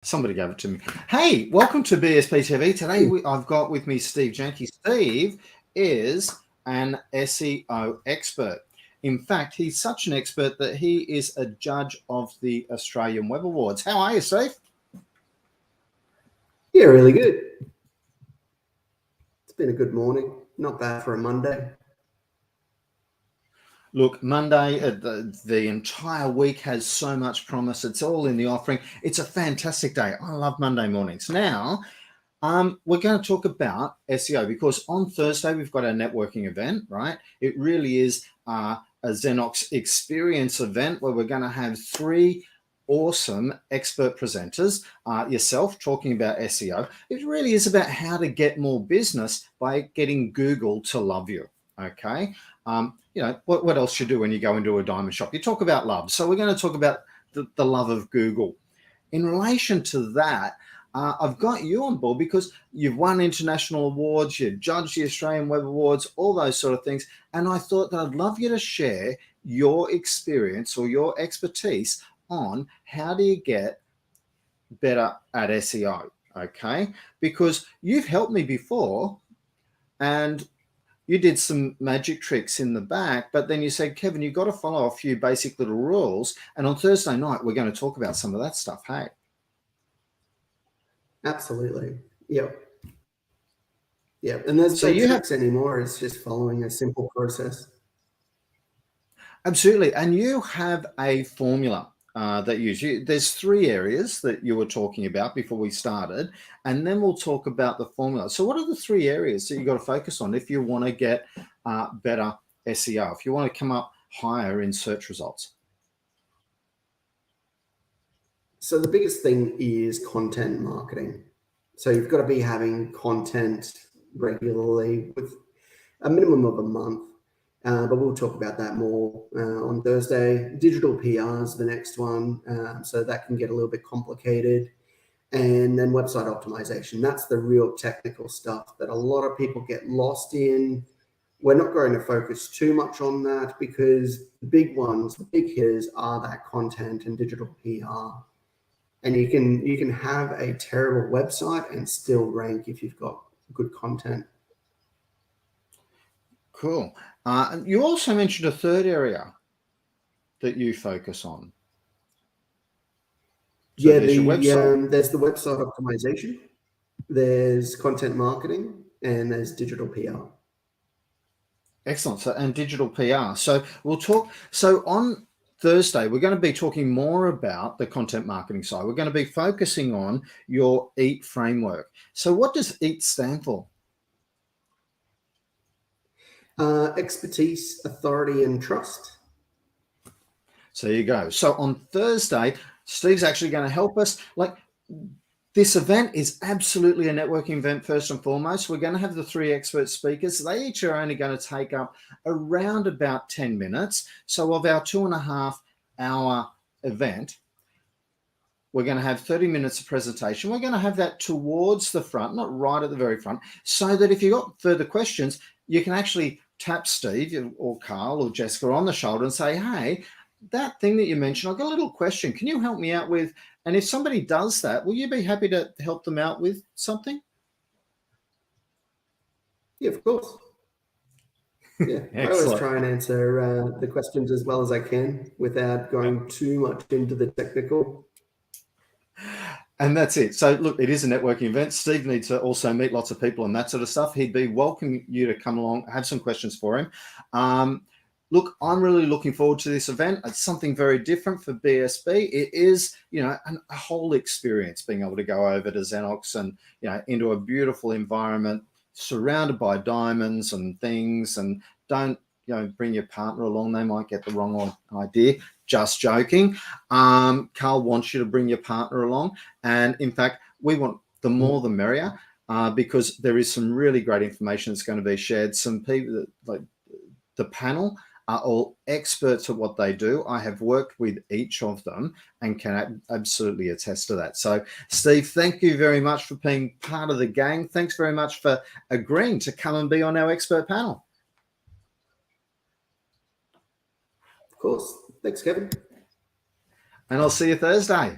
Somebody gave it to me. Hey, welcome to BSP TV. Today I've got with me Steve Jaenke. Steve is an SEO expert. In fact, he's such an expert that he is a judge of the Australian Web Awards. How are you, Steve? Yeah, really good. It's been a good morning. Not bad for a Monday. Look, Monday, the entire week has so much promise. It's all in the offering. It's a fantastic day. I love Monday mornings. Now, we're going to talk about SEO because on Thursday we've got a networking event, right? It really is a Xenox experience event where we're going to have three awesome expert presenters, yourself talking about SEO. It really is about how to get more business by getting Google to love you, okay? What else you do when you go into a diamond shop? You talk about love. So we're going to talk about the love of Google. In relation to that, I've got you on board because you've won international awards, you've judged the Australian Web Awards, all those sort of things. And I thought that I'd love you to share your experience or your expertise on how do you get better at SEO, okay? Because you've helped me before and you did some magic tricks in the back, but then you said, Kevin, you've got to follow a few basic little rules. And on Thursday night, we're going to talk about some of that stuff, hey? Absolutely. Yep. Yep. And there's So no you have tricks anymore. It's just following a simple process. absolutely, and you have a formula that there's three areas that you were talking about before we started, and then we'll talk about the formula. So, what are the three areas that you got to focus on if you want to get better SEO? If you want to come up higher in search results? So the biggest thing is content marketing. So you've got to be having content regularly with a minimum of a month. But we'll talk about that more on Thursday. Digital PR is the next one. So that can get a little bit complicated. And then website optimization. That's the real technical stuff that a lot of people get lost in. We're not going to focus too much on that because the big ones, the big hitters are that content and digital PR. And you can have a terrible website and still rank if you've got good content. Cool. You also mentioned a third area that you focus on. So Yeah, there's your website. there's the website optimization, there's content marketing, and there's digital PR. Excellent. So, and digital PR. So we'll talk. So on Thursday, we're going to be talking more about the content marketing side. We're going to be focusing on your EAT framework. So what does EAT stand for? Expertise, authority, and trust. So there you go. So on Thursday, Steve's actually going to help us. Like, this event is absolutely a networking event first and foremost. We're going to have the three expert speakers. They each are only going to take up around about 10 minutes. So of our 2.5-hour event, we're going to have 30 minutes of presentation. We're going to have that towards the front, not right at the very front, so that if you've got further questions, you can actually tap Steve or Carl or Jessica on the shoulder and say, hey, that thing that you mentioned, I've got a little question. Can you help me out with? And if somebody does that, will you be happy to help them out with something? Yeah, of course. Yeah, I always try and answer the questions as well as I can without going too much into the technical. And that's it. So look, it is a networking event. Steve needs to also meet lots of people and that sort of stuff. He'd be welcoming you to come along, have some questions for him. Look, I'm really looking forward to this event. It's something very different for BSB. It is, a whole experience being able to go over to Xenox and, into a beautiful environment surrounded by diamonds and things. And don't, bring your partner along. They might get the wrong idea. Just joking. Carl wants you to bring your partner along. And in fact, we want the more the merrier because there is some really great information that's going to be shared. Some people that, like the panel, are all experts at what they do. I have worked with each of them and can absolutely attest to that. So, Steve, thank you very much for being part of the gang. Thanks very much for agreeing to come and be on our expert panel. Of course. Thanks, Kevin. And I'll see you Thursday.